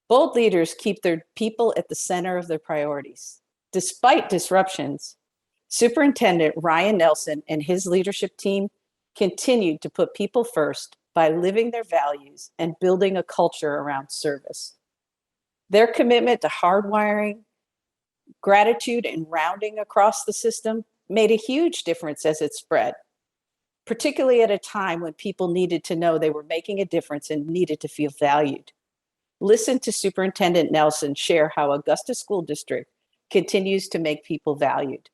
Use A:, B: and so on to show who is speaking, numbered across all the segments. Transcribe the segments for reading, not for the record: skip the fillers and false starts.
A: Bold leaders keep their people at the center of their priorities. Despite disruptions, Superintendent Ryan Nelson and his leadership team continued to put people first by living their values and building a culture around service. Their commitment to hardwiring, gratitude, and rounding across the system made a huge difference as it spread, particularly at a time when people needed to know they were making a difference and needed to feel valued. Listen to Superintendent Nelson share how Augusta School District continues to make people valued.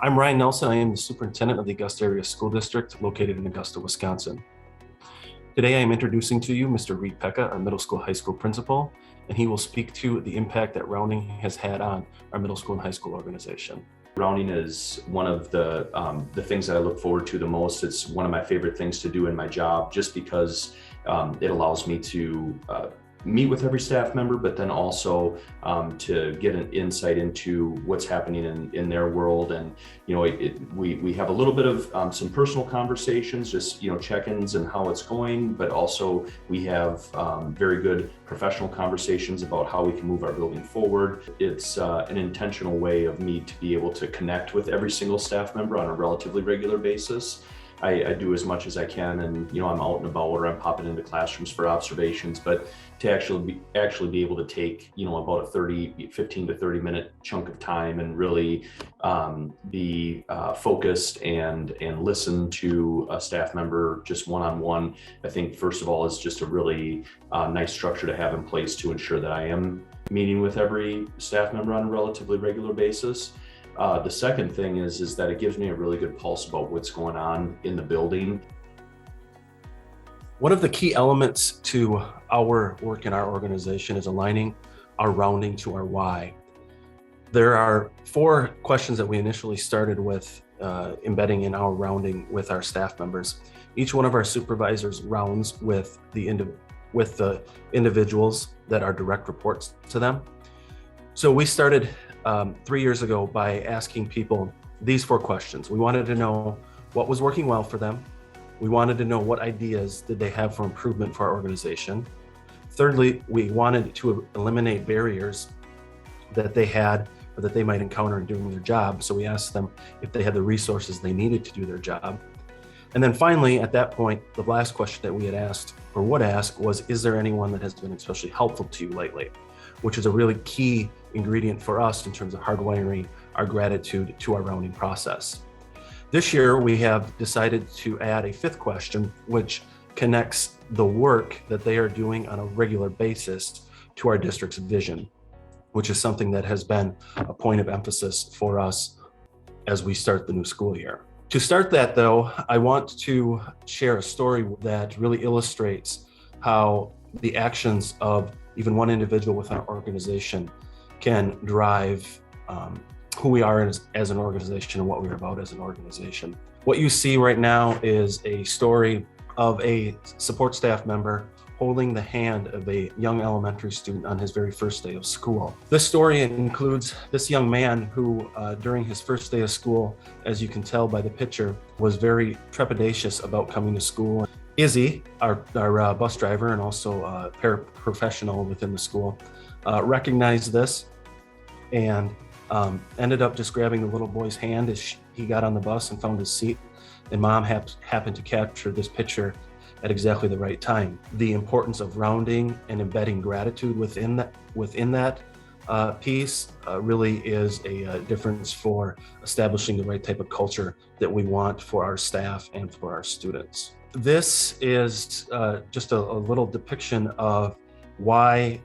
B: I'm Ryan Nelson. I am the superintendent of the Augusta Area School District located in Augusta, Wisconsin. Today I am introducing to you Mr. Reed Pekka, our middle school high school principal, and he will speak to the impact that rounding has had on our middle school and high school organization.
C: Rounding is one of the things that I look forward to the most. It's one of my favorite things to do in my job, just because it allows me to meet with every staff member, but then also to get an insight into what's happening in their world. And we have a little bit of some personal conversations, just check-ins and how it's going, but also we have very good professional conversations about how we can move our building forward. It's an intentional way of me to be able to connect with every single staff member on a relatively regular basis. I do as much as I can, and I'm out and about, or I'm popping into classrooms for observations, but to actually be able to take about a 15 to 30 minute chunk of time and really be focused and listen to a staff member just one-on-one, I think first of all is just a really nice structure to have in place to ensure that I am meeting with every staff member on a relatively regular basis. The second thing is that it gives me a really good pulse about what's going on in the building.
B: One of the key elements to our work in our organization is aligning our rounding to our why. There are 4 questions that we initially started with embedding in our rounding with our staff members. Each one of our supervisors rounds with the individuals that are direct reports to them. So we started 3 years ago by asking people these 4 questions. We wanted to know what was working well for them. We wanted to know what ideas did they have for improvement for our organization. Thirdly, we wanted to eliminate barriers that they had or that they might encounter in doing their job. So we asked them if they had the resources they needed to do their job. And then finally, at that point, the last question that we had asked or would ask was, is there anyone that has been especially helpful to you lately? Which is a really key ingredient for us in terms of hardwiring our gratitude to our rounding process. This year, we have decided to add a 5th question, which connects the work that they are doing on a regular basis to our district's vision, which is something that has been a point of emphasis for us as we start the new school year. To start that though, I want to share a story that really illustrates how the actions of even one individual within our organization can drive who we are as an organization and what we're about as an organization. What you see right now is a story of a support staff member holding the hand of a young elementary student on his very first day of school. This story includes this young man who, during his first day of school, as you can tell by the picture, was very trepidatious about coming to school. Izzy, our bus driver and also a paraprofessional within the school, recognized this and ended up just grabbing the little boy's hand as he got on the bus and found his seat. And mom happened to capture this picture at exactly the right time. The importance of rounding and embedding gratitude within that piece really is a difference for establishing the right type of culture that we want for our staff and for our students. This is just a little depiction of why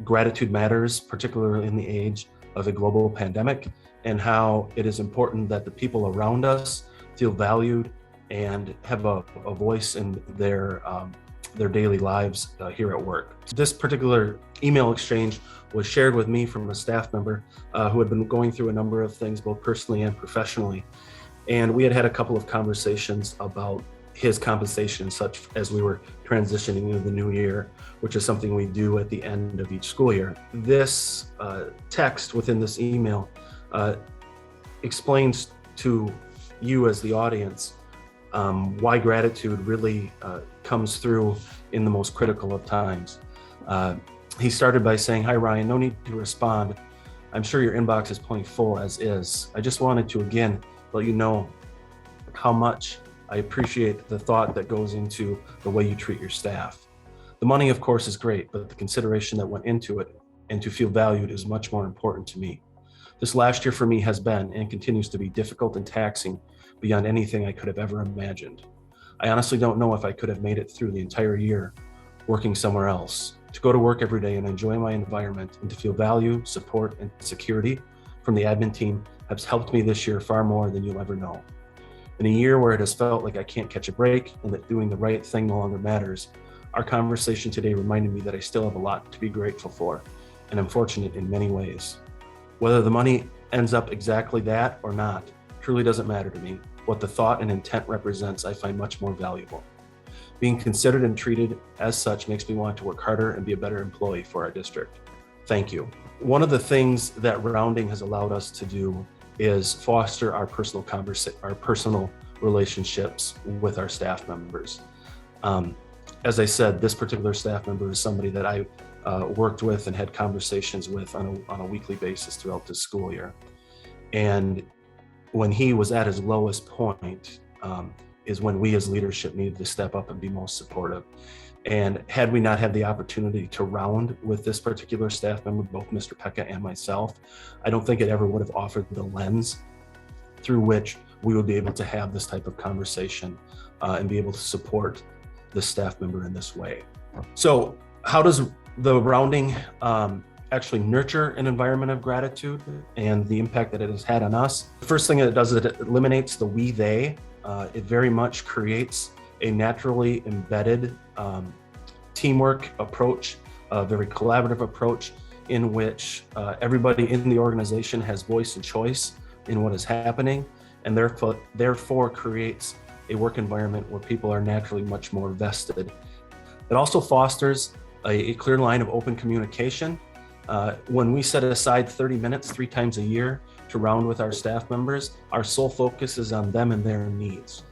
B: gratitude matters, particularly in the age of a global pandemic, and how it is important that the people around us feel valued and have a voice in their daily lives here at work. This particular email exchange was shared with me from a staff member who had been going through a number of things, both personally and professionally. And we had a couple of conversations about his compensation and such as we were transitioning into the new year, which is something we do at the end of each school year. This text within this email explains to you as the audience why gratitude really comes through in the most critical of times. He started by saying, "Hi, Ryan, no need to respond. I'm sure your inbox is plenty full as is. I just wanted to again let you know how much I appreciate the thought that goes into the way you treat your staff. The money, of course, is great, but the consideration that went into it and to feel valued is much more important to me. This last year for me has been and continues to be difficult and taxing beyond anything I could have ever imagined. I honestly don't know if I could have made it through the entire year working somewhere else. To go to work every day and enjoy my environment and to feel value, support, and security from the admin team has helped me this year far more than you'll ever know. In a year where it has felt like I can't catch a break and that doing the right thing no longer matters, our conversation today reminded me that I still have a lot to be grateful for, and I'm fortunate in many ways. Whether the money ends up exactly that or not truly doesn't matter to me. What the thought and intent represents, I find much more valuable. Being considered and treated as such makes me want to work harder and be a better employee for our district. Thank you." One of the things that rounding has allowed us to do is foster our personal relationships with our staff members. As I said, this particular staff member is somebody that I worked with and had conversations with on a weekly basis throughout the school year. And when he was at his lowest point, is when we as leadership needed to step up and be most supportive. And had we not had the opportunity to round with this particular staff member, both Mr. Pekka and myself, I don't think it ever would have offered the lens through which we would be able to have this type of conversation and be able to support the staff member in this way. So how does the rounding actually nurture an environment of gratitude and the impact that it has had on us? The first thing that it does is it eliminates the we, they. It very much creates a naturally embedded teamwork approach, a very collaborative approach in which everybody in the organization has voice and choice in what is happening, and therefore creates a work environment where people are naturally much more vested. It also fosters a clear line of open communication. When we set aside 30 minutes 3 times a year to round with our staff members, our sole focus is on them and their needs.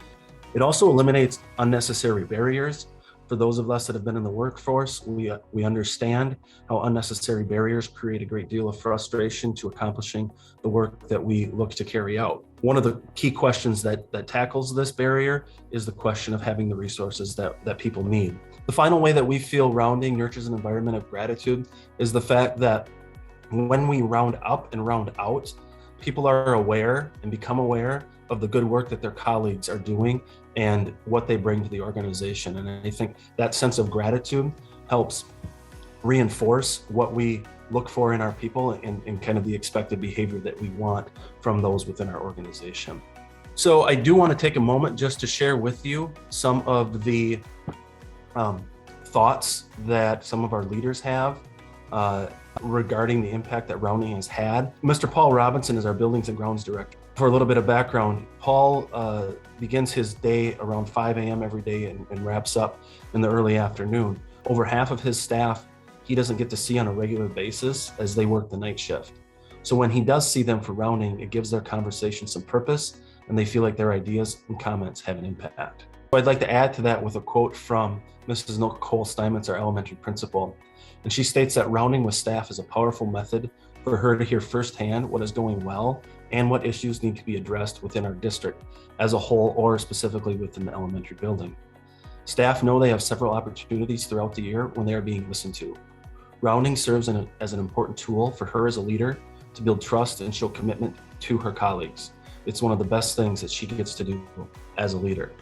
B: It also eliminates unnecessary barriers. For those of us that have been in the workforce, we understand how unnecessary barriers create a great deal of frustration to accomplishing the work that we look to carry out. One of the key questions that tackles this barrier is the question of having the resources that people need. The final way that we feel rounding nurtures an environment of gratitude is the fact that when we round up and round out, people are aware and become aware of the good work that their colleagues are doing and what they bring to the organization. And I think that sense of gratitude helps reinforce what we look for in our people and kind of the expected behavior that we want from those within our organization. So I do want to take a moment just to share with you some of the thoughts that some of our leaders have regarding the impact that rounding has had. Mr. Paul Robinson is our Buildings and Grounds Director. For a little bit of background, Paul begins his day around 5 a.m. every day and wraps up in the early afternoon. Over half of his staff he doesn't get to see on a regular basis as they work the night shift. So when he does see them for rounding, it gives their conversation some purpose and they feel like their ideas and comments have an impact. So I'd like to add to that with a quote from Mrs. Nicole Steinmetz, our elementary principal. And she states that rounding with staff is a powerful method for her to hear firsthand what is going well and what issues need to be addressed within our district as a whole or specifically within the elementary building. Staff know they have several opportunities throughout the year when they are being listened to. Rounding serves as an important tool for her as a leader to build trust and show commitment to her colleagues. It's one of the best things that she gets to do as a leader.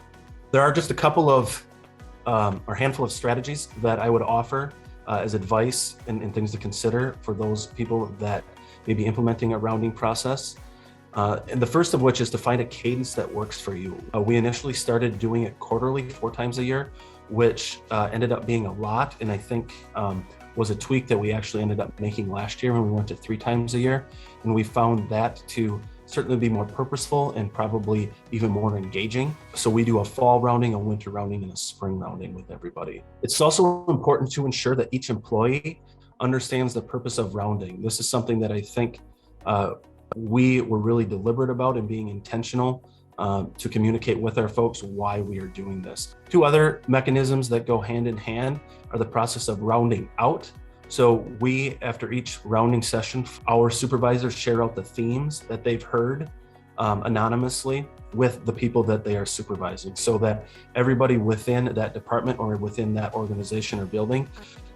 B: There are just a couple of, or handful of strategies that I would offer as advice and things to consider for those people that may be implementing a rounding process. And the first of which is to find a cadence that works for you. We initially started doing it quarterly, 4 times a year, which ended up being a lot. And I think was a tweak that we actually ended up making last year when we went to 3 times a year. And we found that to certainly be more purposeful and probably even more engaging. So we do a fall rounding, a winter rounding, and a spring rounding with everybody. It's also important to ensure that each employee understands the purpose of rounding. This is something that I think we were really deliberate about and being intentional to communicate with our folks why we are doing this. 2 other mechanisms that go hand in hand are the process of rounding out, So we, after each rounding session, our supervisors share out the themes that they've heard anonymously with the people that they are supervising, so that everybody within that department or within that organization or building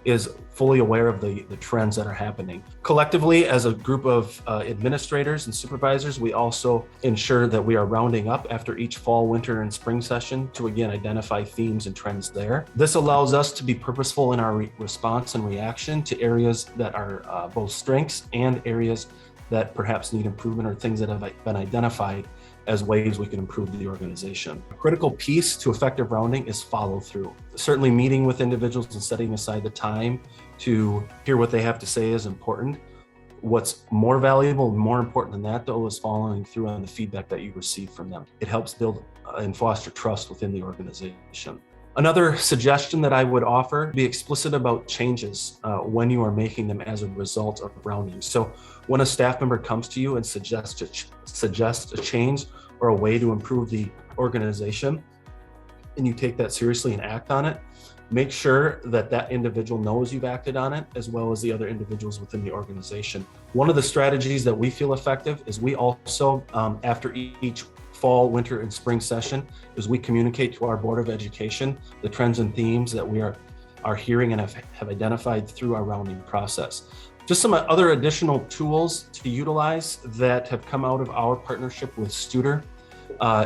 B: is fully aware of the trends that are happening. Collectively, as a group of administrators and supervisors, we also ensure that we are rounding up after each fall, winter, and spring session to again identify themes and trends there. This allows us to be purposeful in our response and reaction to areas that are both strengths and areas that perhaps need improvement, or things that have been identified as ways we can improve the organization. A critical piece to effective rounding is follow through. Certainly meeting with individuals and setting aside the time to hear what they have to say is important. What's more valuable and more important than that, though, is following through on the feedback that you receive from them. It helps build and foster trust within the organization. Another suggestion that I would offer, be explicit about changes when you are making them as a result of rounding. So when a staff member comes to you and suggests a change or a way to improve the organization, and you take that seriously and act on it, make sure that that individual knows you've acted on it, as well as the other individuals within the organization. One of the strategies that we feel effective is we also, after each fall, winter, and spring session, is we communicate to our Board of Education the trends and themes that we are hearing and have identified through our rounding process. Just some other additional tools to utilize that have come out of our partnership with Studer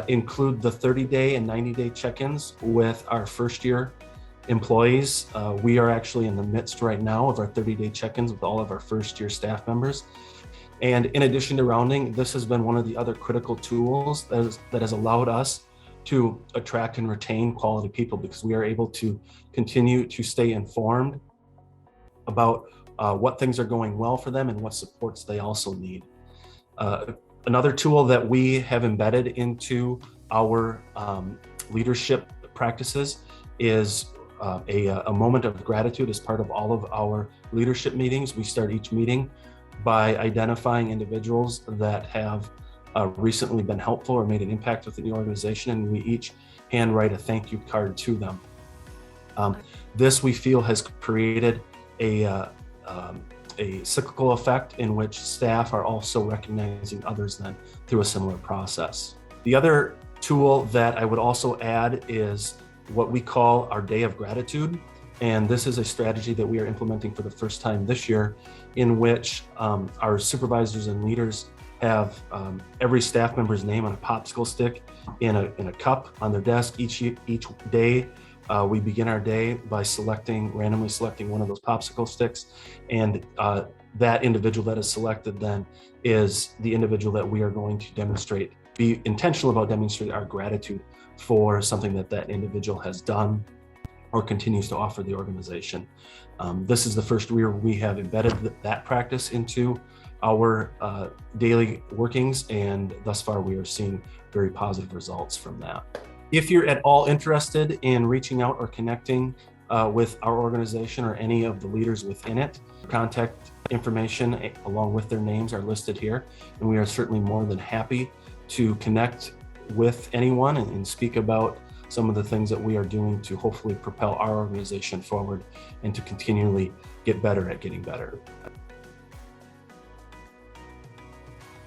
B: include the 30-day and 90-day check-ins with our first-year employees. We are actually in the midst right now of our 30-day check-ins with all of our first-year staff members. And in addition to rounding, this has been one of the other critical tools that has allowed us to attract and retain quality people, because we are able to continue to stay informed about what things are going well for them and what supports they also need. Another tool that we have embedded into our leadership practices is a moment of gratitude as part of all of our leadership meetings. We start each meeting by identifying individuals that have recently been helpful or made an impact within the organization, and we each handwrite a thank you card to them. This, we feel, has created a cyclical effect in which staff are also recognizing others then through a similar process. The other tool that I would also add is what we call our Day of Gratitude. And this is a strategy that we are implementing for the first time this year, in which our supervisors and leaders have every staff member's name on a popsicle stick in a cup on their desk. Each day, we begin our day by randomly selecting one of those popsicle sticks. And that individual that is selected then is the individual that we are going to be intentional about demonstrating our gratitude for something that individual has done or continues to offer the organization. This is the first year we have embedded that practice into our daily workings, and thus far we are seeing very positive results from that. If you're at all interested in reaching out or connecting with our organization or any of the leaders within it, contact information along with their names are listed here, and we are certainly more than happy to connect with anyone and speak about some of the things that we are doing to hopefully propel our organization forward and to continually get better at getting better.